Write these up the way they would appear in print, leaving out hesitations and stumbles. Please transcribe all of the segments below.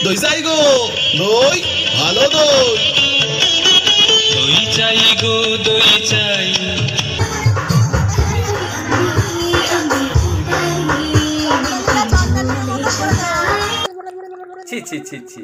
দই চাই গো, দই, ভালো দই। দই চাই গো, দই চাই। ছি ছি ছি ছি।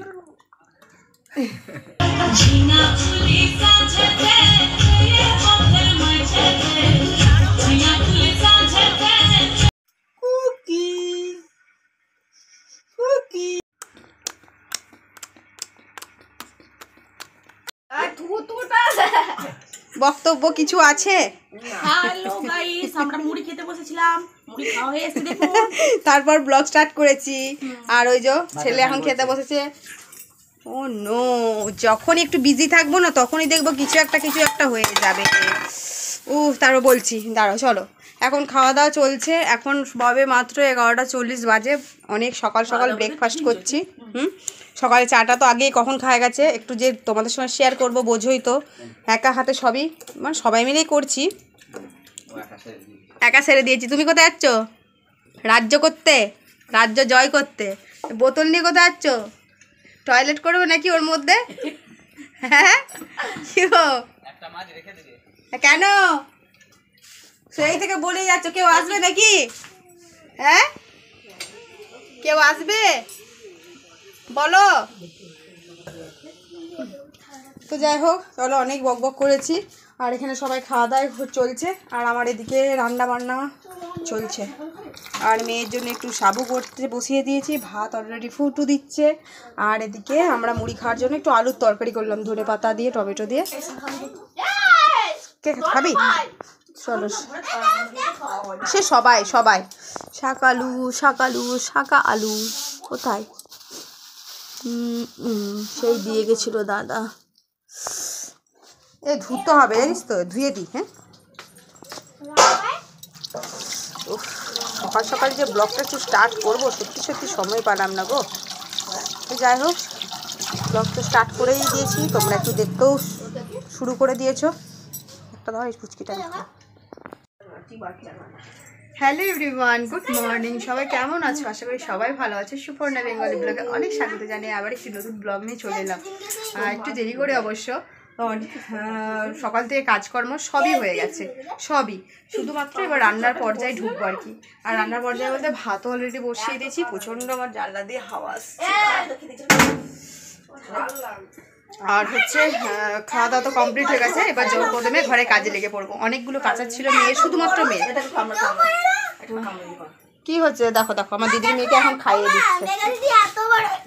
বক্তব্য কিছু আছে? হ্যালো গাইস, আমরা মুড়ি খেতে বসেছিলাম, মুড়ি খাওয়া হয়ে এসে দেখুন। তারপর ব্লগ স্টার্ট করেছি। আর ওই যে ছেলে এখন খেতে বসেছে। ও নো, যখন একটু বিজি থাকবো না তখনই দেখবো কিছু একটা হয়ে যাবে। তারপর বলছি, দাঁড়াও চলো। এখন খাওয়া দাওয়া চলছে। এখন সবে মাত্র 11:40 বাজে। অনেক সকাল সকাল ব্রেকফাস্ট করছি। সকালে চাটা তো আগেই কখন খাওয়া গেছে। একটু যে তোমাদের সঙ্গে শেয়ার করবো, বোঝোই তো, একা হাতে সবই, মানে সবাই মিলেই করছি। একা সেরে দিয়েছি। তুমি কোথায় যাচ্ছ? রাজ্য করতে, রাজ্য জয় করতে। বোতল নিয়ে কোথায় যাচ্ছ? টয়লেট করবে নাকি ওর মধ্যে? হ্যাঁ, কি গো? কেন সেই থেকে বলেই যাচ্ছ? কেউ আসবে নাকি? হ্যাঁ, কেউ আসবে বলো তো। যাই হোক, চলো, অনেক বকবক করেছি। আর এখানে সবাই খাওয়া দাওয়া চলছে। আর আমার এদিকে রান্না বান্না চলছে। আর মেয়ের জন্য একটু সাবু করতে বসিয়ে দিয়েছি। ভাত অলরেডি ফুটু দিচ্ছে। আর এদিকে আমরা মুড়ি খাওয়ার জন্য একটু আলুর তরকারি করলাম, ধনে পাতা দিয়ে, টমেটো দিয়ে। কে খাবি? চলো, সে সবাই সবাই। শাকালু শাকালু শাকা আলু কোথায়? সেই দিয়ে গেছিল দাদা। ধুতে হবে জানিস তো, ধুয়ে দিই। হ্যাঁ, সকাল সকাল যে ব্লগটা একটু স্টার্ট করবো, সত্যি সত্যি সময় পেলাম না গো। যাই হোক, ব্লগ তো স্টার্ট করেই দিয়েছি, তোমরা একটু দেখতেও শুরু করে দিয়েছো। একটা ধর এই ফুচকিটা। Hello everyone, good morning. সবাই কেমন আছো? আশা করি সবাই ভালো আছে। সুপর্ণা বেঙ্গলি ব্লগে অনেক স্বাগত জানিয়ে আবার একটি নতুন ব্লগ নিয়ে চলে এলাম। একটু দেরি করে অবশ্য। সকাল থেকে কাজকর্ম সবই হয়ে গেছে, সবই। শুধুমাত্র এবার রান্নার পর্যায়ে ঢুকবো আর কি। আর রান্নার পর্যায়ে বলতে ভাতও অলরেডি বসিয়ে দিয়েছি। প্রচণ্ড আমার জানলা দিয়ে হাওয়া আসছে। আর হচ্ছে খাওয়া দাওয়া তো কমপ্লিট হয়ে গেছে। এবার জোর প্রথমে ঘরে কাজে লেগে পড়বো। অনেকগুলো কাঁচা ছিল, মেয়ে, শুধুমাত্র মেয়ে। কি হচ্ছে দেখো দেখো, আমার দিদির মেয়েকে এখন খাইয়ে দিচ্ছে।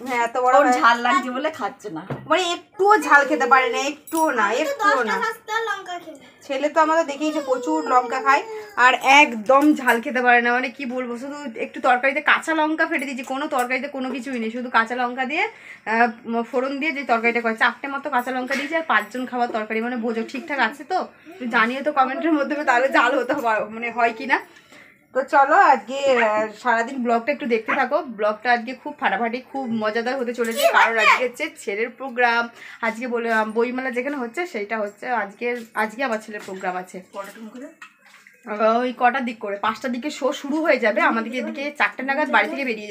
হ্যাঁ, এত বড় ঝাল লাগছে বলে খাচ্ছে না, মানে একটুও ঝাল খেতে পারে না, একটুও না, একটুও না। ছেলে তো আমাদের দেখেইছে প্রচুর লঙ্কা খায়, আর একদম ঝাল খেতে পারে না। মানে কি বলবো, শুধু একটু তরকারিতে কাঁচা লঙ্কা ফেটে দিয়েছি, কোনো তরকারিতে কোনো কিছুই নেই, শুধু কাঁচা লঙ্কা দিয়ে ফোড়ন দিয়ে যে তরকারিটা করে, 4টে মতো কাঁচা লঙ্কা দিয়েছি। আর 5 জন খাবার তরকারি, মানে বোঝো ঠিকঠাক আছে তো? জানিয়ে তো কমেন্টের মাধ্যমে, তাহলে ঝাল হতে মানে হয় কি না। তো চলো, আজকে সারাদিন ব্লগটা একটু দেখতে থাকো। ব্লগটা আজকে খুব ফাটাফাটি, খুব মজাদার হতে চলেছে। কারণ আজকে হচ্ছে ছেলের প্রোগ্রাম। আজকে বলে বইমেলা যেখানে হচ্ছে সেইটা হচ্ছে আজকে আমার ছেলের প্রোগ্রাম আছে। ওই কটার দিক করে 5টার দিকে শো শুরু হয়ে যাবে। আমাদেরকে এদিকে 4টে নাগাদ বাড়ি থেকে বেরিয়ে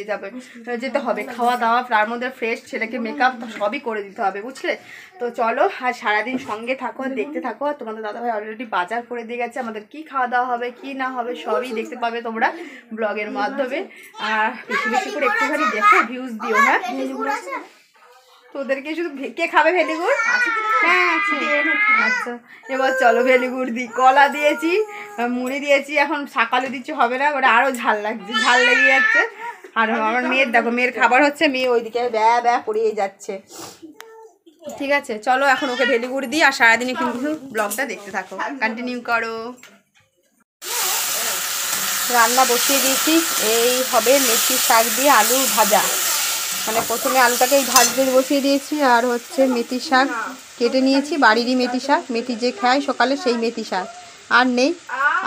যেতে হবে। খাওয়া দাওয়া, তার মধ্যে ফ্রেশ, ছেলেকে মেকআপ সবই করে দিতে হবে, বুঝলে? তো চলো, আর সারাদিন সঙ্গে থাকো, দেখতে থাকো। তোমাদের দাদাভাই অলরেডি বাজার করে দিয়ে গেছে। আমাদের কি খাওয়া দাওয়া হবে, কি না হবে, সবই দেখতে পাবে তোমরা ব্লগের মাধ্যমে। আর বেশি বেশি করে একটুখানি দেখো, ভিউজ দিও। হ্যাঁ, তোদেরকে শুধু কে খাবে ভেলিগুড়? হ্যাঁ, আচ্ছা, এবার চলো ভেলিগুড় দিই। কলা দিয়েছি, মুড়ি দিয়েছি, এখন সকালে দিচ্ছি হবে না, ওটা আরও ঝাল লাগছে, ঝাল লেগে যাচ্ছে। আর আমার মেয়ের দেখো, মেয়ের খাবার হচ্ছে, মেয়ে ওইদিকে ব্যা পড়িয়ে যাচ্ছে। ঠিক আছে, চলো এখন ওকে ভেলিগুড় দিই। আর সারাদিনে কিন্তু ব্লগটা দেখতে থাকো, কন্টিনিউ করো। রান্না বসিয়ে দিয়েছি, এই হবে মেথি শাক দিয়ে আলু ভাজা। মানে প্রথমে আলুটাকে ভাজতে বসিয়ে দিয়েছি। আর হচ্ছে মেথি শাক কেটে নিয়েছি, বাড়িরই মেথি শাক, মেথি যে খায় সকালে সেই মেথি শাক আর নেই।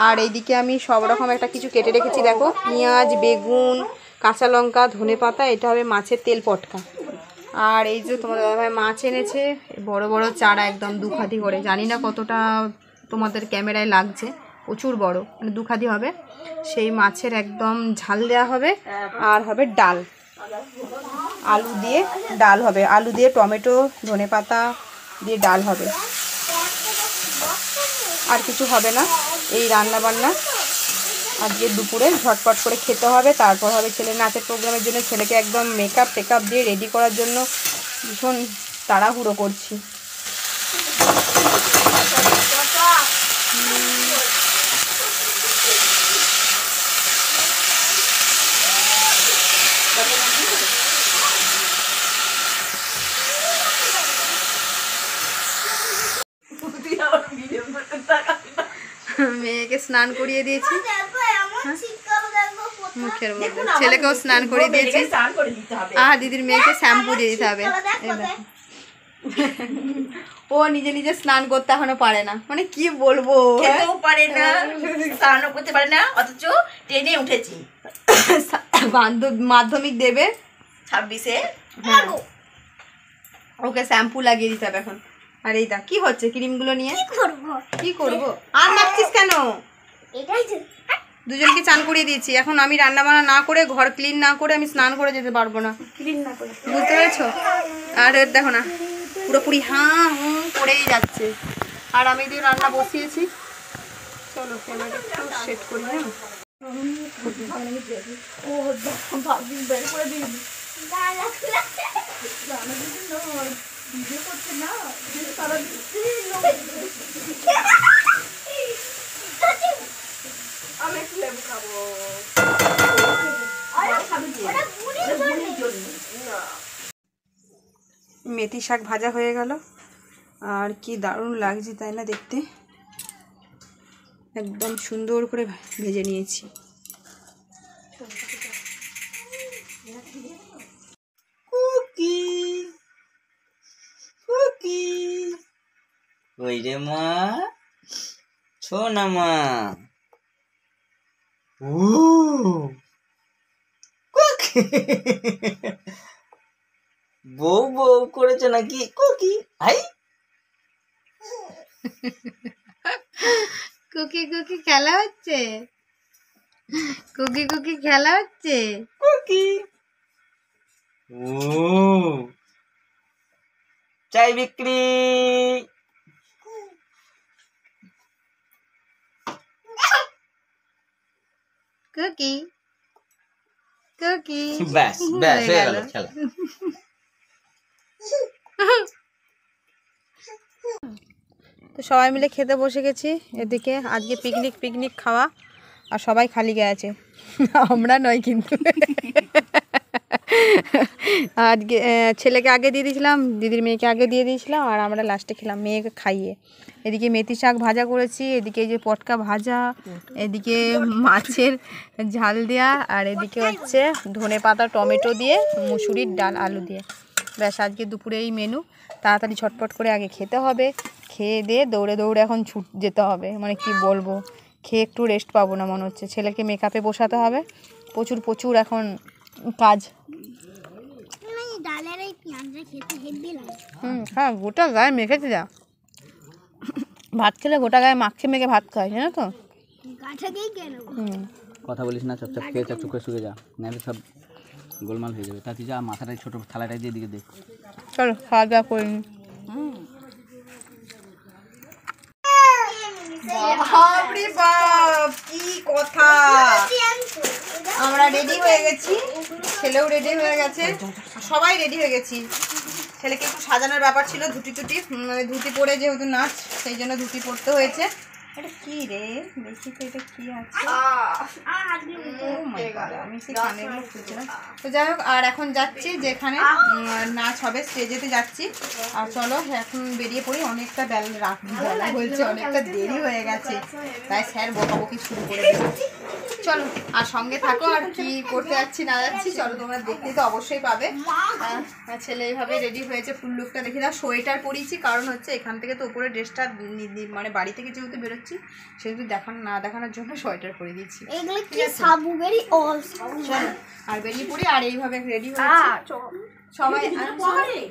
আর এইদিকে আমি সব রকম একটা কিছু কেটে রেখেছি, দেখো, পেঁয়াজ, বেগুন, কাঁচা লঙ্কা, ধনে পাতা। এটা হবে মাছের তেল পটকা। আর এই যে তোমাদের দাদাভাই মাছ এনেছে, বড় বড় চারা, একদম 2 খাদি করে। জানি না কতটা তোমাদের ক্যামেরায় লাগছে, প্রচুর বড়, মানে 2 খাদি হবে। সেই মাছের একদম ঝাল দেওয়া হবে। আর হবে ডাল। আলু দিয়ে ডাল হবে, আলু দিয়ে টমেটো ধনেপাতা দিয়ে ডাল হবে, আর কিছু হবে না। এই রান্না বান্না আজকে দুপুরে ঝটপট করে খেতে হবে। তারপর হবে ছেলের নাচের প্রোগ্রামের জন্য, ছেলেকে একদম মেকআপ টেকআপ দিয়ে রেডি করার জন্য ভীষণ তাড়াহুড়ো করছি। মেয়েকে স্নান করিয়ে দিয়েছি মুখের মধ্যে, ছেলেকেও স্নান করিয়ে দিয়েছি। দিদির মেয়েকে শ্যাম্পু দিয়ে দিতে হবে। ও নিজে নিজে স্নান করতে এখনো পারে না, মানে কি বলবো, পারে না, স্নানও করতে পারে না, অথচ ট্রেনে উঠেছি। মাধ্যমিক দেবে 26-এ, ওকে শ্যাম্পু লাগিয়ে দিতে হবে এখন। আর এই দা কি হচ্ছে ক্রিমগুলো নিয়ে, কি করব? আর নাচছিস কেন? দুজনকে চান করিয়ে দিয়েছি, এখন আমি রান্না বান্না না করে, ঘর ক্লিন না করে আমি স্নান করে যেতে পারবো না, বুঝতে পেরেছো? আর দেখো না পুরোপুরি করেই যাচ্ছে। আর আমি দিয়ে রান্না বসিয়েছি, চলো ক্যামেরাটা একটু সেট করি। মেথি শাক ভাজা হয়ে গেল, আর কি দারুণ লাগছে তাই না দেখতে, একদম সুন্দর করে ভেজে নিয়েছি। কুকি কুকি, ওই রে মা, ছোনা মা, ও কুকি, বউ বউ করেছে নাকি? কুকি আই, কুকি কুকি খেলা হচ্ছে, কুকি কুকি খেলা হচ্ছে, কুকি, ও চাই বিক্রি, কুকি কুকি, ব্যাস ব্যাস হয়ে গেল খেলা। তো সবাই মিলে খেতে বসে গেছি। এদিকে আজকে পিকনিক খাওয়া, আর সবাই খালি গায়ে আছে, আমরা নয় কিন্তু। আজকে ছেলেকে আগে দিয়ে দিয়েছিলাম, দিদির মেয়েকে আগে দিয়ে দিয়েছিলাম, আর আমরা লাস্টে খেলাম মেয়েকে খাইয়ে। এদিকে মেথি শাক ভাজা করেছি, এদিকে এই যে পটকা ভাজা, এদিকে মাছের ঝাল দেওয়া, আর এদিকে হচ্ছে ধনেপাতা টমেটো দিয়ে মুসুরির ডাল আলু দিয়ে। ব্যাস আজকে দুপুরে এই মেনু। তাড়াতাড়ি ছটপট করে আগে খেতে হবে, খেয়ে দিয়ে দৌড়ে দৌড়ে এখন ছুট যেতে হবে, মানে কি বলবো, খেয়ে একটু রেস্ট পাবো না মনে হচ্ছে। ছেলেকে মেকআপে বসাতে হবে, প্রচুর এখন কাজ। হ্যাঁ গোটা গায়ে মেখেছে, যা ভাত খেলে গোটা গায়ে মাখে মেখে ভাত খায়, জানো তো। কথা বলিস না, চুপচাপ খেয়ে চুপ করে শুয়ে যা, নাহলে সব গোলমাল হয়ে যাবে। তাতে যা মাথাটাই ছোট থালাটাই দিয়ে দিকে দে। চলো খাওয়া দাওয়া করে নি। বাপরে বাপ কি কথা, আমরা রেডি হয়ে গেছি, ছেলেও রেডি হয়ে গেছে, সবাই রেডি হয়ে গেছি। ছেলেকে একটু সাজানোর ব্যাপার ছিল, মানে ধুতি পরে যেহেতু নাচ, সেই জন্য ধুতি পরতে হয়েছে। এটা কি রে, দেখি তো এটা কি আছে। আমি সেই কানেরগুলো খুঁজছিলাম। তো যাই হোক, আর এখন যাচ্ছি যেখানে নাচ হবে, স্টেজেতে যাচ্ছি। আর চলো এখন বেরিয়ে পড়ি, অনেকটা বেলা হয়েছে, অনেকটা দেরি হয়ে গেছে, তাই স্যার বকাবকি শুরু করে দেবে। চলো আর সঙ্গে থাকো, আর কি করতে যাচ্ছি না যাচ্ছি চলো তোমরা দেখতে তো অবশ্যই পাবে। ছেলে এইভাবে রেডি হয়েছে, ফুল লুকটা দেখে দাও। সোয়েটার পরিয়েছি, কারণ হচ্ছে এখান থেকে তো উপরে ড্রেসটা মানে বাড়ি থেকে যেহেতু বেরোচ্ছি, সেহেতু না দেখানোর জন্য সোয়েটার পরে দিয়েছি। আর বেরিয়ে পড়ি, আর এইভাবে রেডি হয়েছে সবাই।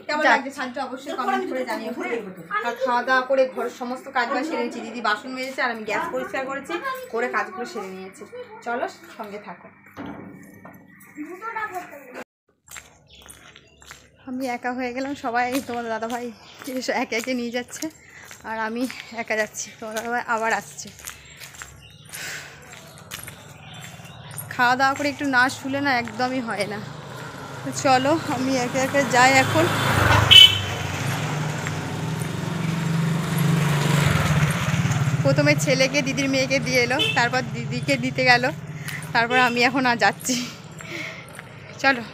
কেমন লাগছে সাজটা অবশ্যই কমেন্ট করে জানিও। আর খাওয়া দাওয়া করে ঘরের সমস্ত কাজবাজ সেরে নিয়েছি, দিদি বাসন মেজেছে, আর আমি গ্যাস পরিষ্কার করেছি, করে কাজগুলো সেরে নিয়েছি। চলো সঙ্গে থাকো। আমি একা হয়ে গেলাম, সবাই তোমাদের দাদাভাই একে একে নিয়ে যাচ্ছে আর আমি একা যাচ্ছি, তোমার দাদাভাই আবার আসছে। খাওয়া দাওয়া করে একটু না শুলে না একদমই হয় না। তো চলো আমি একে একে যাই এখন। প্রথমে ছেলেকে দিদির মেয়েকে দিয়ে এলো, তারপর দিদিকে দিতে গেল, তারপর আমি এখন আর যাচ্ছি। চলো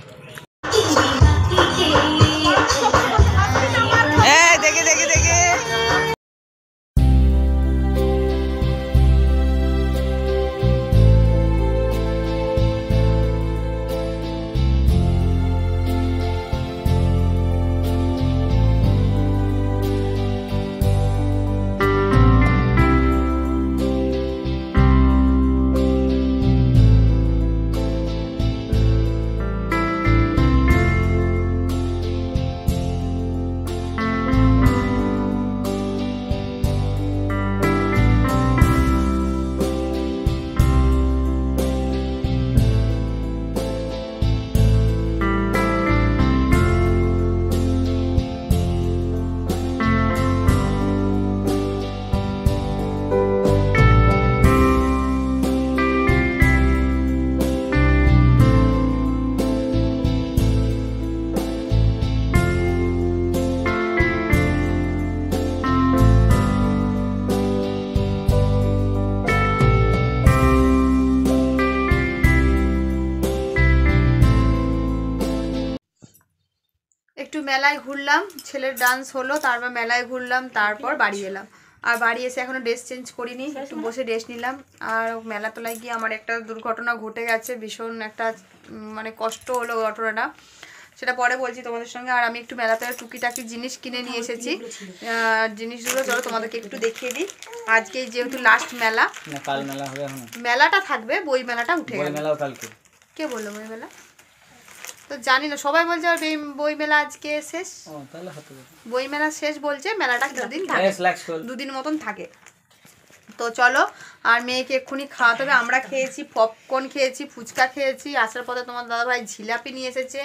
দেখে দেখে দেখে একটু মেলায় ঘুরলাম, ছেলের ডান্স হলো, তারপর মেলায় ঘুরলাম, তারপর বাড়ি এলাম। আর বাড়ি এসে এখনো ড্রেস চেঞ্জ করিনি, একটু বসে ড্রেস নিলাম। আর মেলাতলায় গিয়ে আমার একটা দুর্ঘটনা ঘটে গেছে, ভীষণ একটা মানে কষ্ট হলো ঘটনাটা, সেটা পরে বলছি তোমাদের সঙ্গে। আর আমি একটু মেলাতে টুকিটাকি জিনিস কিনে নিয়ে এসেছি, জিনিসগুলো চলো তোমাদেরকে একটু দেখিয়ে দিই। আজকে যেহেতু লাস্ট মেলা, কাল মেলা হবে, এখন মেলাটা থাকবে, বই মেলাটা উঠে গেল। মেলাও কালকে। কে বললো বই মেলা? তো জানি না, সবাই বলছে বই মেলা আজকে শেষ, বই মেলা শেষ বলছে, মেলাটা দুদিন থাকে, দুদিন মতন থাকে। তো চলো, আর মেয়েকে এক্ষুনি খাওয়াতে হবে। আমরা খেয়েছি পপকর্ন, খেয়েছি ফুচকা, খেয়েছি। আসার পথে তোমার দাদাভাই জিলাপি নিয়ে এসেছে।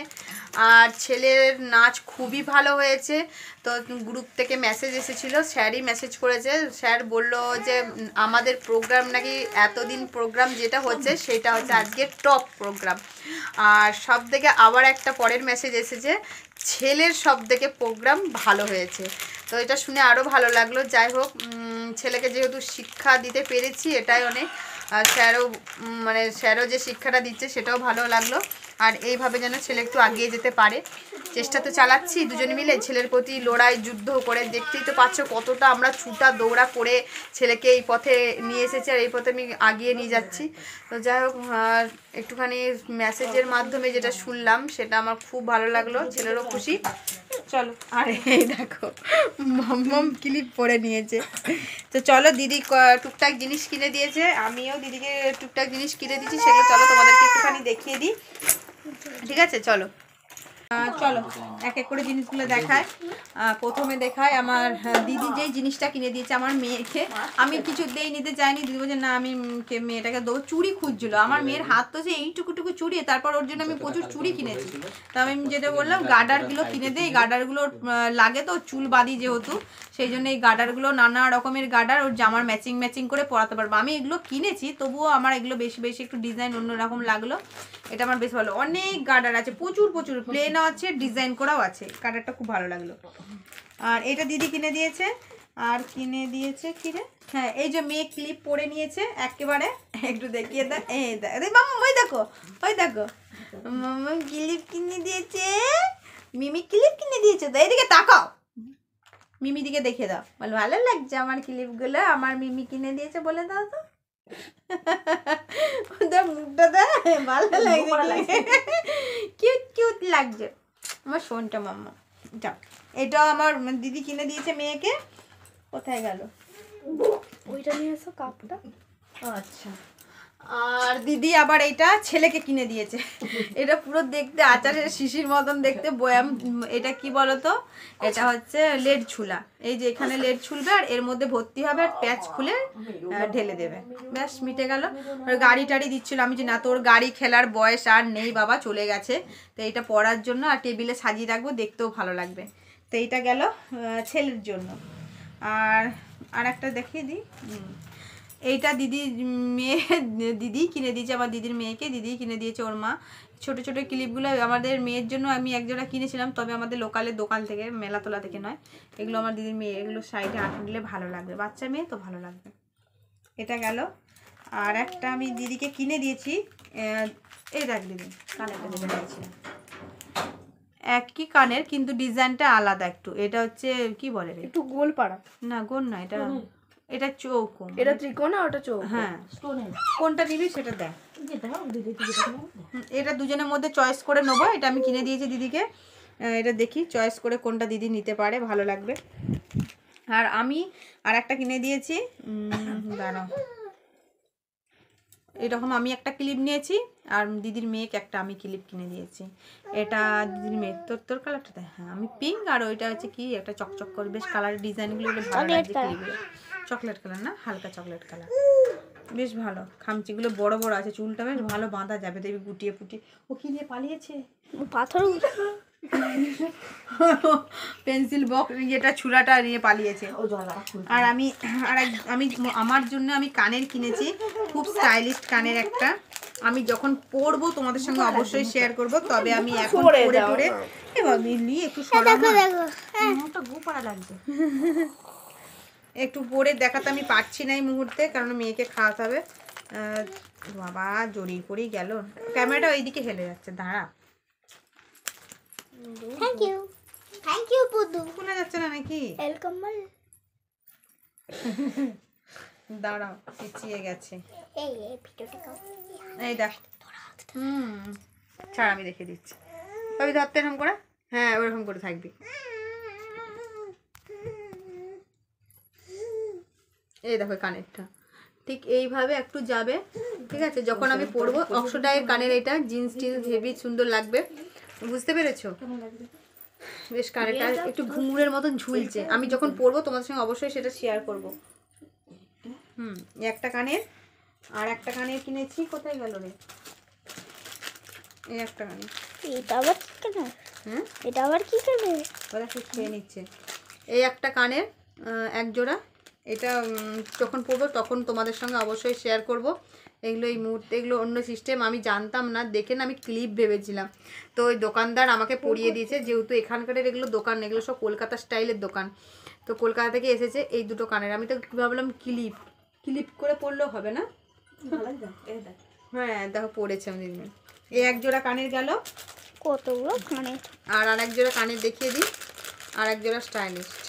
আর ছেলের নাচ খুবই ভালো হয়েছে। তো গ্রুপ থেকে মেসেজ এসেছিল, স্যারই মেসেজ করেছে, স্যার বলল যে আমাদের প্রোগ্রাম নাকি এতদিন প্রোগ্রাম যেটা হচ্ছে সেটা হচ্ছে আজকে টপ প্রোগ্রাম। আর সব থেকে আবার একটা পরের মেসেজ এসেছে, ছেলের সব থেকে প্রোগ্রাম ভালো হয়েছে। তো এটা শুনে আরও ভালো লাগলো। যাই হোক, ছেলেকে যেহেতু শিক্ষা দিতে পেরেছি এটাই অনেক। আর স্যারও যে শিক্ষাটা দিচ্ছে সেটাও ভালো লাগলো। আর এইভাবে যেন ছেলে একটু এগিয়ে যেতে পারে, চেষ্টা তো চালাচ্ছি দুজনে মিলে ছেলের প্রতি লড়াই যুদ্ধ করে। দেখতেই তো পাচ্ছ কতটা আমরা ছুটা দৌড়া করে ছেলেকে এই পথে নিয়ে এসেছি, আর এই পথে আমি আগিয়ে নিয়ে যাচ্ছি। তো যাই হোক, একটুখানি মেসেজের মাধ্যমে যেটা শুনলাম সেটা আমার খুব ভালো লাগলো, ছেলেরও খুশি। চলো, আর এই দেখো মম ক্লিপ পরে নিয়েছে। তো চলো, দিদি টুকটাক জিনিস কিনে দিয়েছে, আমিও দিদিকে টুকটাক জিনিস কিনে দিচ্ছি, সেগুলো চলো তোমাদেরকে একটুখানি দেখিয়ে দিই। ঠিক আছে, চলো চলো এক এক করে জিনিসগুলো দেখায়। প্রথমে দেখায় আমার দিদি যেই জিনিসটা কিনে দিয়েছে আমার মেয়েকে। আমি কিছুতেই নিতে চাইনি, দিদি বলছে না আমি মেয়েটাকে দেবো। চুড়ি খুঁজছিল, আমার মেয়ের হাত তো যে এইটুকুটুকু চুড়ি, তারপর ওর জন্য আমি প্রচুর চুড়ি কিনেছি। তো আমি যেটা বললাম গার্ডারগুলো কিনে দিই, এই গার্ডারগুলো লাগে তো চুল বাঁধি যেহেতু, সেই জন্য এই গার্ডারগুলো নানা রকমের গার্ডার ওর জামার ম্যাচিং ম্যাচিং করে পরাতে পারবো। আমি এগুলো কিনেছি, তবুও আমার এগুলো বেশি বেশি একটু ডিজাইন অন্যরকম লাগলো, এটা আমার বেশ ভালো। অনেক গার্ডার আছে, প্রচুর প্রচুর, প্লেন আছে, ডিজাইন করাও আছে, গার্ডারটা খুব ভালো লাগলো। আর এটা দিদি কিনে দিয়েছে। আর কিনে দিয়েছে কি রে, হ্যাঁ এই যে মেয়ে ক্লিপ পরে নিয়েছে একেবারে, একটু দেখিয়ে দাও। এই মামা ওই দেখো, ওই দেখো মামা ক্লিপ কিনে দিয়েছে, মিমি ক্লিপ কিনে দিয়েছে। তো এইদিকে তাকাও, মিমি দিকে দেখে দাও, বল ভালো লাগছে আমার ক্লিপগুলো, আমার মিমি কিনে দিয়েছে বলে দাও তো। ওদের মুখটা দেয় ভালো লাগছে, কিউট কিউট লাগছে আমার শোনটা মাম্মা। যাও, এটা আমার দিদি কিনে দিয়েছে মেয়েকে। কোথায় গেল ওইটা নিয়ে এসো কাপটা। আচ্ছা, আর দিদি আবার এইটা ছেলেকে কিনে দিয়েছে। এটা পুরো দেখতে আচারের শিশির মতন দেখতে বয়াম। এটা কি বলতো, এটা হচ্ছে লেড ছুলা। এই যে এখানে লেড ছুলবে আর এর মধ্যে ভর্তি হবে আর প্যাচ খুলে ঢেলে দেবে, ব্যাস মিটে গেল। গাড়ি টাড়ি দিচ্ছিল, আমি যে না তোর গাড়ি খেলার বয়স আর নেই বাবা, চলে গেছে। তো এইটা পরার জন্য আর টেবিলে সাজিয়ে রাখবো, দেখতেও ভালো লাগবে। তো এইটা গেল ছেলের জন্য। আর একটা দেখিয়ে দিই, এইটা দিদি কিনে দিয়েছে আমার দিদির মেয়েকে, দিদি কিনে দিয়েছে ওর মা। ছোট ছোট ক্লিপগুলো আমাদের মেয়ের জন্য আমি একজোড়া কিনেছিলাম, তবে আমাদের লোকালের দোকান থেকে, মেলাতলা থেকে নয়। এগুলো আমার দিদির মেয়ে, এগুলো সাইডে আঁটলে ভালো লাগবে, বাচ্চা মেয়ে তো ভালো লাগবে। এটা গেল। আর একটা আমি দিদিকে কিনে দিয়েছি, এই দেখ দিদি কানেরটা যেটা দিয়েছিলাম, একই কানের কিন্তু ডিজাইনটা আলাদা একটু। এটা হচ্ছে কি বলে রে, একটু গোল পাড়া, না গোল না, এটা চৌকো, এটা ত্রিকোণ আর ওটা চৌকো। হ্যাঁ, কোনটা নিবি সেটা দেখ। এটা দুজনের মধ্যে চয়েস করে নেবো। এটা আমি কিনে দিয়েছি দিদিকে, এটা দেখি চয়েস করে কোনটা দিদি নিতে পারে, ভালো লাগবে। আর আমি আর একটা কিনে দিয়েছি, দাঁড়াও, এরকম আমি একটা ক্লিপ নিয়েছি আর দিদির মেয়েকে একটা আমি ক্লিপ কিনে দিয়েছি। এটা দিদির মেয়ে, তোর কালারটা দেখ। হ্যাঁ, আমি পিঙ্ক আর ওইটা হচ্ছে কি একটা চকচক করে, বেশ কালারের ডিজাইনগুলো ভালো লাগছে ক্লিপগুলো। চকলেট কালার না, হালকা চকলেট কালার, বেশ ভালো। খামচিগুলো বড় বড় আছে, চুলটা বেশ ভালো বাঁধা যাবে, দেখবি গুটিয়ে পুটিয়ে। ও কি নিয়ে পালিয়েছে, পাথর পেন্সিল বক্স যেটা ছুরাটা নিয়ে পালিয়েছে। আর আমি আমার জন্য আমি কানের কিনেছি, খুব স্টাইলিশ কানের একটা। আমি যখন পরবো তোমাদের সঙ্গে অবশ্যই শেয়ার করব, তবে আমি এখন পরে এবার মিলি একটু লাগছে, একটু পরে দেখাতে আমি পারছি না এই মুহূর্তে, কারণ মেয়েকে খাওয়াতে হবে। বাবা জড়িয়ে পড়েই গেল, ক্যামেরাটা ওইদিকে হেলে যাচ্ছে, দাঁড়া। Thank you Pudu. শোনা যাচ্ছে না নাকি? ওয়েলকাম। দাঁড়াও, পিছিয়ে গেছে। এই ভিডিওটা কর। এই দেখ, ছাড় আমি রেখে দিচ্ছি। তবে ধরতে এরকম করে, হ্যাঁ ওরকম করে থাকবি। এই দেখো কানেরটা ঠিক এইভাবে একটু যাবে, ঠিক আছে? যখন আমি পরবো অক্সোডাইয়ের কানের, এটা জিন্স টিন্স হেভি সুন্দর লাগবে, বুঝতে পেরেছো? বেশ কানেরটা একটু ঘুঙুরের মতন ঝুলছে, আমি যখন পরবো তোমাদের সঙ্গে অবশ্যই সেটা শেয়ার করব। একটা কানের। আর একটা কানের কিনেছি, কোথায় গেল রে? এই একটা কানের। এটা আবার কি কানের? হ্যাঁ, এটা আবার কি কানের? ওরা খুব খেয়ে নিচ্ছে। এই একটা কানের এক জোড়া, এটা যখন পরবো তখন তোমাদের সঙ্গে অবশ্যই শেয়ার করব। এগুলো এই মুহূর্তে এগুলো অন্য সিস্টেম, আমি জানতাম না, দেখে না আমি ক্লিপ ভেবেছিলাম। তো ওই দোকানদার আমাকে পরিয়ে দিয়েছে, যেহেতু এখানকার এগুলো দোকান, এগুলো সব কলকাতা স্টাইলের দোকান, তো কলকাতা থেকে এসেছে এই দুটো কানের। আমি তো ভাবলাম ক্লিপ করে পরলেও হবে না। হ্যাঁ দেখো পড়েছে আমাদের। এই এক জোড়া কানের গেল, কতগুলো কানের। আর এক জোড়া কানের দেখিয়ে দিই, আর এক জোড়া স্টাইলিস্ট।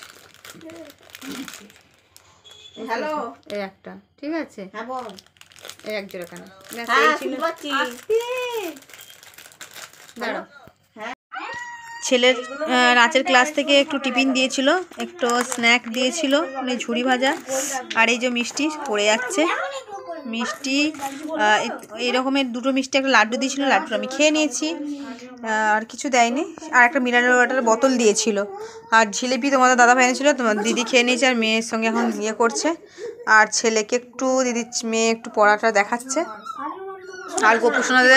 হ্যালো, এই একটা, ঠিক আছে? হ্যাঁ বল। এই এক জোড়া কানের, দাঁড়াও। ছেলের নাচের ক্লাস থেকে একটু টিফিন দিয়েছিল, একটু স্ন্যাক দিয়েছিল, মানে ঝুড়ি ভাজা। আর এই যে মিষ্টি পড়ে যাচ্ছে, মিষ্টি এই রকমের দুটো মিষ্টি, একটা লাড্ডু দিয়েছিল, লাড্ডু আমি খেয়ে নিয়েছি, আর কিছু দেয়নি। আর একটা মিনারেল ওয়াটারের বোতল দিয়েছিল, আর জিলিপি তোমাদের দাদা ভাই এনেছিল, তোমার দিদি খেয়ে নিয়েছে, আর মেয়ের সঙ্গে এখন ইয়ে করছে। আর ছেলেকে একটু দিদির মেয়ে একটু পড়াটা দেখাচ্ছে। আর গোপুসোনাদের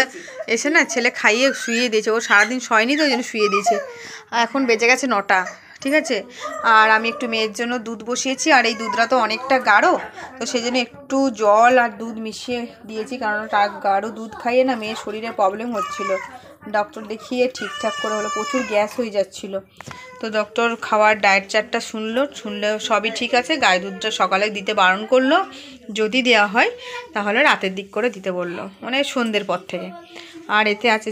এসে না ছেলে খাইয়ে শুইয়ে দিয়েছে, ও সারাদিন শয়নি তো ওই জন্য শুয়ে দিয়েছে। এখন বেজে গেছে 9টা, ঠিক আছে? আর আমি একটু মেয়ের জন্য দুধ বসিয়েছি, আর এই দুধটা তো অনেকটা গাঢ়, তো সেই জন্য একটু জল আর দুধ মিশিয়ে দিয়েছি, কারণ গাঢ় দুধ খাইয়ে না মেয়ের শরীরে প্রবলেম হচ্ছিল। ডক্টর দেখিয়ে ঠিকঠাক করে হলো, প্রচুর গ্যাস হয়ে যাচ্ছিল। তো ডক্টর খাওয়ার ডায়েট চার্টটা শুনলে সবই ঠিক আছে। গায়ে দুধটা সকালে দিতে বারণ করলো, যদি দেওয়া হয় তাহলে রাতের দিক করে দিতে বললো, মানে সন্ধ্যের পর থেকে। আর এতে আছে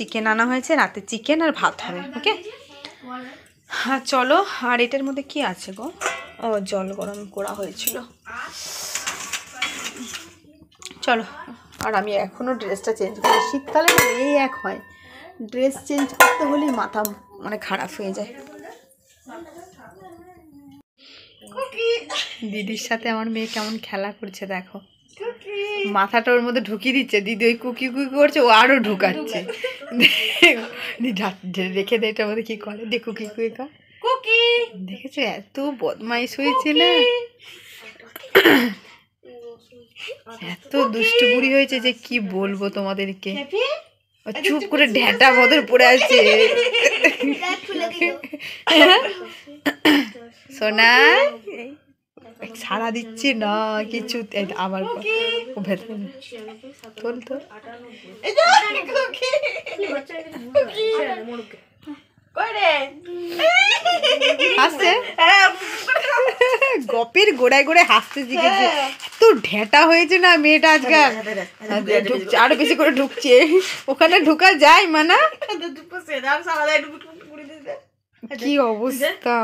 চিকেন আনা হয়েছে, রাতে চিকেন আর ভাত হবে, ওকে? হ্যাঁ চলো। আর এটার মধ্যে কি আছে গো? ও জল গরম করা হয়েছিল, চলো। আর আমি এখনও ড্রেসটা চেঞ্জ করি, শীতকালে না এই এক হয়, ড্রেস চেঞ্জ করতে হলেই মাথা মানে খারাপ হয়ে যায়। দিদির সাথে আমার মেয়ে কেমন খেলা করছে দেখো। মাথাটা ওর মধ্যে ঢুকিয়ে দিচ্ছে, দিদি ওই কুকি কুকি করছে, ও আরো ঢুকাচ্ছে। রেখে দে, এটার মধ্যে কি করে দেখো, কুকি কুকি কর। কুকি দেখেছো এত বদমাইশ হয়েছে না, এত দুষ্টু বুড়ি হয়েছে যে কি বলবো তোমাদেরকে। ও চুপ করে ঢ্যাটা বদল পড়ে আছে। সোনা সারা দিচ্ছি না কিছু, আবার ও ভেতরে তোল তো। হাসছে, গপের গোড়ায় গোড়ায় হাসতে শিখেছে। এত ঢেটা হয়েছে না মেয়েটা আজকাল, ঢুকছে আরো বেশি করে ঢুকছে। ওখানে ঢুকা যায় মানা, কি অবস্থা।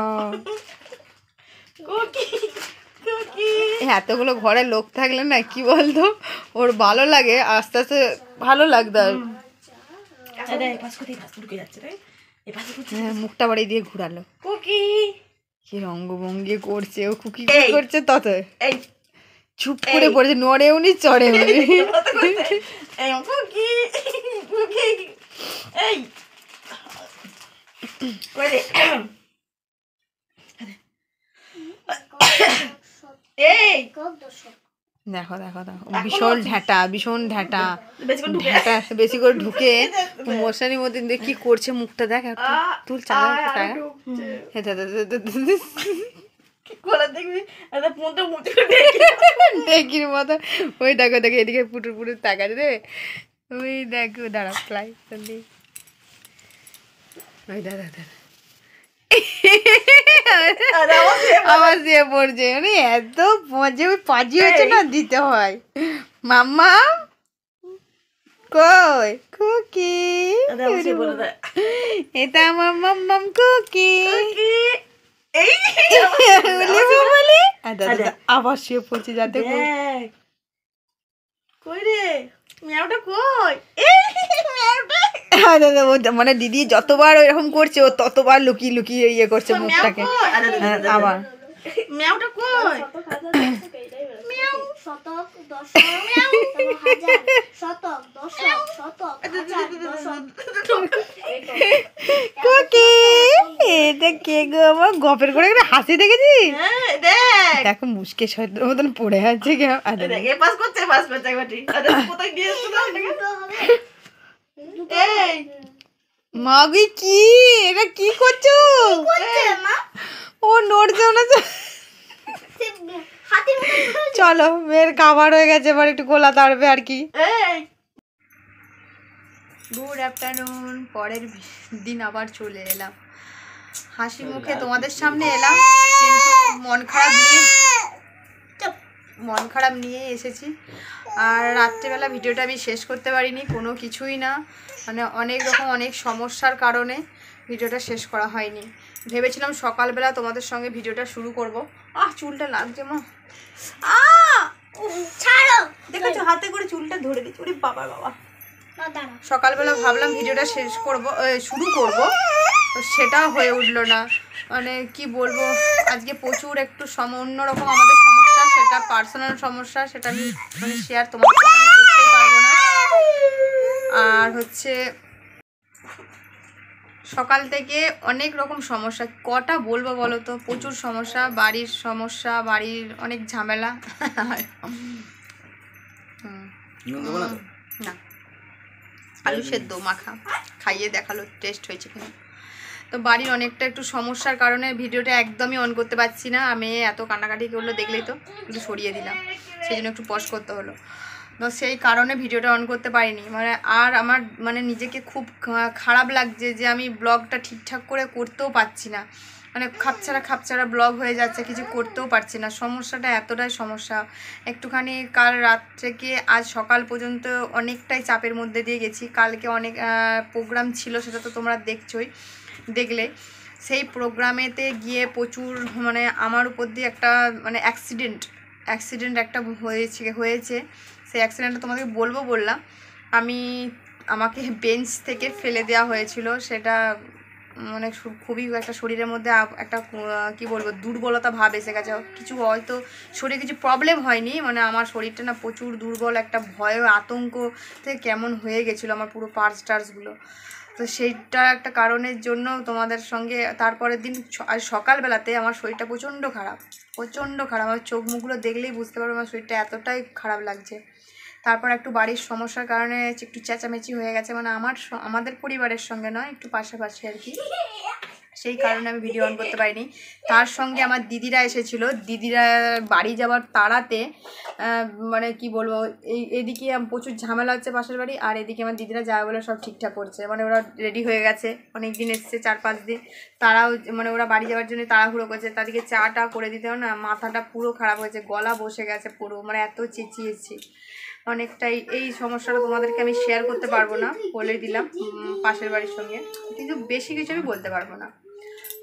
এতগুলো ঘরে লোক থাকলে না কি বলতো, ওর ভালো লাগে, আস্তে আস্তে ভালো লাগতো। মুখটা বাড়ি দিয়ে ঘুরালো, কুকি কি রঙ্গভঙ্গি করছে ও, কুকি করছে তত চুপ করে পড়েছে, নড়েও নি চড়েও নি। দেখো দেখো দেখো, ভীষণ ঢ্যাটা, ভীষণ ঢ্যাটা, ঢ্যাটা বেশি করে ঢুকে মশারির মধ্যে দিয়ে কি করছে, মুখটা দেখ তুল, চালা ডেকির মতো। ওই দেখো দেখো এদিকে পুটুর পুটুর তাকাচ্ছে রে, ওই দেখো দাঁড়া ফ্লাই ওই দাদা দাদা আবার দিয়ে পড়ছে, মানে এত মজা পাজি হয়েছে না, দিতে হয়। মাম্মা কই কুকি, এটা আমার মাম্মাম কুকি, আবার শুয়ে পড়ছে যাতে মানে দিদি যতবার এরকম করছে, ও ততবার লুকিয়ে লুকিয়ে ইয়ে করছে মুখটাকে। আবার কুকি, এটা কে গো আমার, গপের করে একটা হাসি দেখেছি, দেখো মুসকে সৈদ্র মতন পড়ে আছে। মাগি কি এটা কি করছো, ও নড়ছে না। চলো মেয়ের খাবার হয়ে গেছে, এবার একটু গোলা তাড়বে আর কি। গুড আফটারনুন, পরের দিন আবার চলে এলাম, হাসি মুখে তোমাদের সামনে এলাম, কিন্তু মন খারাপ নিয়ে এসেছি। আর রাত্রেবেলা ভিডিওটা আমি শেষ করতে পারিনি, কোনো কিছুই না, মানে অনেক সমস্যার কারণে ভিডিওটা শেষ করা হয়নি। ভেবেছিলাম সকালবেলা তোমাদের সঙ্গে ভিডিওটা শুরু করব। চুলটা লাগছে মা, দেখেছো হাতে করে চুলটা ধরে দিচ্ছি, ওরে বাবা বাবা। সকালবেলা ভাবলাম ভিডিওটা শুরু করব, তো সেটা হয়ে উঠলো না। মানে কি বলবো, আজকে প্রচুর একটু অন্যরকম আমাদের সমস্যা, সেটা পার্সোনাল সমস্যা, সেটা আমি মানে শেয়ার তোমার সঙ্গে করতেই পারবো না। আর হচ্ছে সকাল থেকে অনেক রকম সমস্যা, কটা বলবো বলো তো, প্রচুর সমস্যা, বাড়ির অনেক ঝামেলা। না আলু সেদ্ধ মাখা খাইয়ে দেখালো, টেস্ট হয়েছে কিনা। তো বাড়ির অনেকটা একটু সমস্যার কারণে ভিডিওটা একদমই অন করতে পারছি না। আমি এত কান্নাকাটি করলো দেখলেই তো, একটু সরিয়ে দিলাম, সেই জন্য একটু পজ করতে হলো। তো সেই কারণে ভিডিওটা অন করতে পারিনি। মানে আর আমার মানে নিজেকে খুব খারাপ লাগছে যে আমি ব্লগটা ঠিকঠাক করে করতেও পারছি না, মানে খাপছাড়া ব্লগ হয়ে যাচ্ছে, কিছু করতেও পারছি না। সমস্যাটা এতটাই সমস্যা, একটুখানি কাল রাত থেকে আজ সকাল পর্যন্ত অনেকটাই চাপের মধ্যে দিয়ে গেছি। কালকে অনেক প্রোগ্রাম ছিল, সেটা তো তোমরা দেখলে। সেই প্রোগ্রামেতে গিয়ে প্রচুর মানে আমার উপর দিয়ে একটা মানে অ্যাক্সিডেন্ট একটা হয়েছে। সেই অ্যাক্সিডেন্টটা তোমাদের বললাম। আমাকে বেঞ্চ থেকে ফেলে দেওয়া হয়েছিল, সেটা মানে খুবই একটা শরীরের মধ্যে একটা কি বলবো দুর্বলতা ভাব এসে গেছে। কিছু হয়তো শরীরে কিছু প্রবলেম হয়নি, মানে আমার শরীরটা না প্রচুর দুর্বল, একটা ভয় আতঙ্ক থেকে কেমন হয়ে গেছিলো আমার পুরো পার্স টার্সগুলো। তো সেইটা একটা কারণের জন্য তোমাদের সঙ্গে তারপরের দিন আজ সকালবেলাতে আমার শরীরটা প্রচণ্ড খারাপ। আমার চোখ মুখগুলো দেখলেই বুঝতে পারবো আমার শরীরটা এতটাই খারাপ লাগছে। তারপর একটু বাড়ির সমস্যার কারণে একটু চেঁচামেচি হয়ে গেছে, মানে আমাদের পরিবারের সঙ্গে নয়, একটু পাশাপাশি আর কি, সেই কারণে আমি ভিডিও অন করতে পারিনি। তার সঙ্গে আমার দিদিরা এসেছিলো, দিদিরা বাড়ি যাওয়ার তাড়াতে মানে কি বলবো এদিকে প্রচুর ঝামেলা হচ্ছে পাশের বাড়ি, আর এদিকে আমার দিদিরা যাবে বলে সব ঠিকঠাক করছে, মানে ওরা রেডি হয়ে গেছে, অনেক দিন এসছে 4-5 দিন, তারাও মানে ওরা বাড়ি যাওয়ার জন্য তাড়াহুড়ো করছে। তাদেরকে চাটা করে দিতে হবে না, মাথাটা পুরো খারাপ হয়েছে, গলা বসে গেছে পুরো, মানে এত চেঁচিয়েছি অনেকটাই। এই সমস্যাটা তোমাদেরকে আমি শেয়ার করতে পারবো না, বলে দিলাম পাশের বাড়ির সঙ্গে, কিন্তু বেশি কিছু আমি বলতে পারবো না।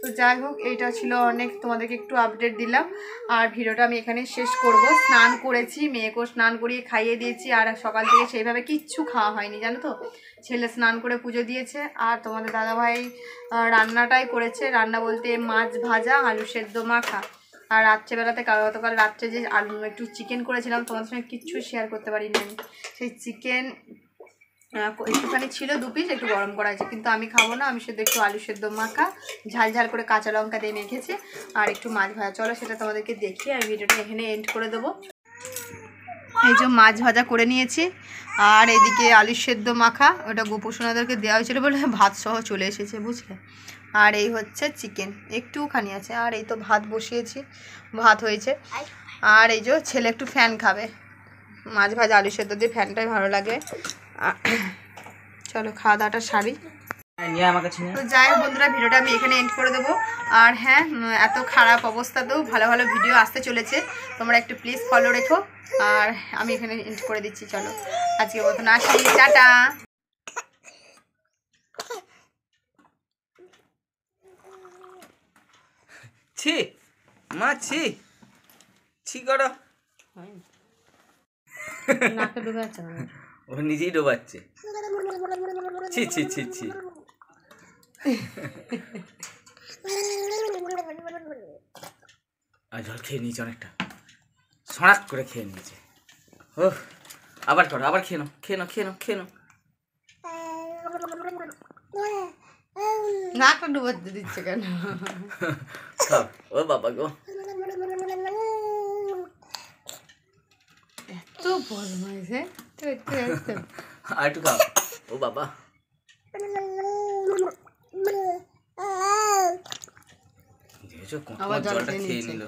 তো যাই হোক, এইটা ছিল অনেক, তোমাদেরকে একটু আপডেট দিলাম। আর ভিডিওটা আমি এখানে শেষ করব। স্নান করেছি, মেয়েকেও স্নান করিয়ে খাইয়ে দিয়েছি, আর সকাল থেকে সেইভাবে কিচ্ছু খাওয়া হয়নি জানো তো। ছেলে স্নান করে পুজো দিয়েছে, আর তোমাদের দাদাভাই রান্নাটাই করেছে। রান্না বলতে মাছ ভাজা, আলু সেদ্ধ মাখা, আর রাত্রেবেলাতে গতকাল রাত্রে যে একটু চিকেন করেছিলাম, তোমাদের সঙ্গে কিচ্ছু শেয়ার করতে পারিনি আমি। সেই চিকেন একটুখানি ছিল 2 পিস, একটু গরম করা হয়েছে, কিন্তু আমি খাবো না। আমি শুধু একটু আলু সেদ্ধ মাখা ঝাল ঝাল করে কাঁচা লঙ্কা দিয়ে মেখেছি, আর একটু মাছ ভাজা। চলো সেটা তোমাদেরকে দেখি, আমি ভিডিওটা এখানে এন্ড করে দেবো। এই যে মাছ ভাজা করে নিয়েছি, আর এদিকে আলু সেদ্ধ মাখা, ওটা গোপুসোনাদেরকে দেওয়া হয়েছিল বলে ভাত সহ চলে এসেছে, বুঝলে। আর এই হচ্ছে চিকেন, একটুখানি আছে, আর এই তো ভাত বসিয়েছি, ভাত হয়েছে। আর এই যে ছেলে একটু ফ্যান খাবে, মাছ ভাজা আলু সেদ্ধ দিয়ে ফ্যানটাই ভালো লাগে। চলো খাওয়া দাওয়াটা সারি। তো যাই হোক বন্ধুরা, ভিডিওটা আমি এখানে এন্ড করে দেবো। আর হ্যাঁ, এত খারাপ অবস্থাতেও ভালো ভালো ভিডিও আসতে চলেছে, তোমরা একটু প্লিজ ফলো রেখো। আর আমি এখানে এন্ড করে দিচ্ছি, চলো আজকের মতন আসি, টাটা। ছি মা, ছি ছি করো, নাকে ডুবে আছে, ও নিজেই ডোবাচ্ছে। ছি ছি ছি ছি। আর জল খেয়ে নিয়েছে অনেকটা, সড়াক করে খেয়ে নিয়েছে। ও আবার করো, আবার খেয়ে নাও, খেয়ে নাও, খেয়ে নাও, খেয়ে নাও। নাকটা ডুবে দিচ্ছে কেন? খাও, ও বাবা গো, এত বদমাইশ, আর একটু খাও, ও বাবা। দেখেছো কত জলটা খেয়ে নিল।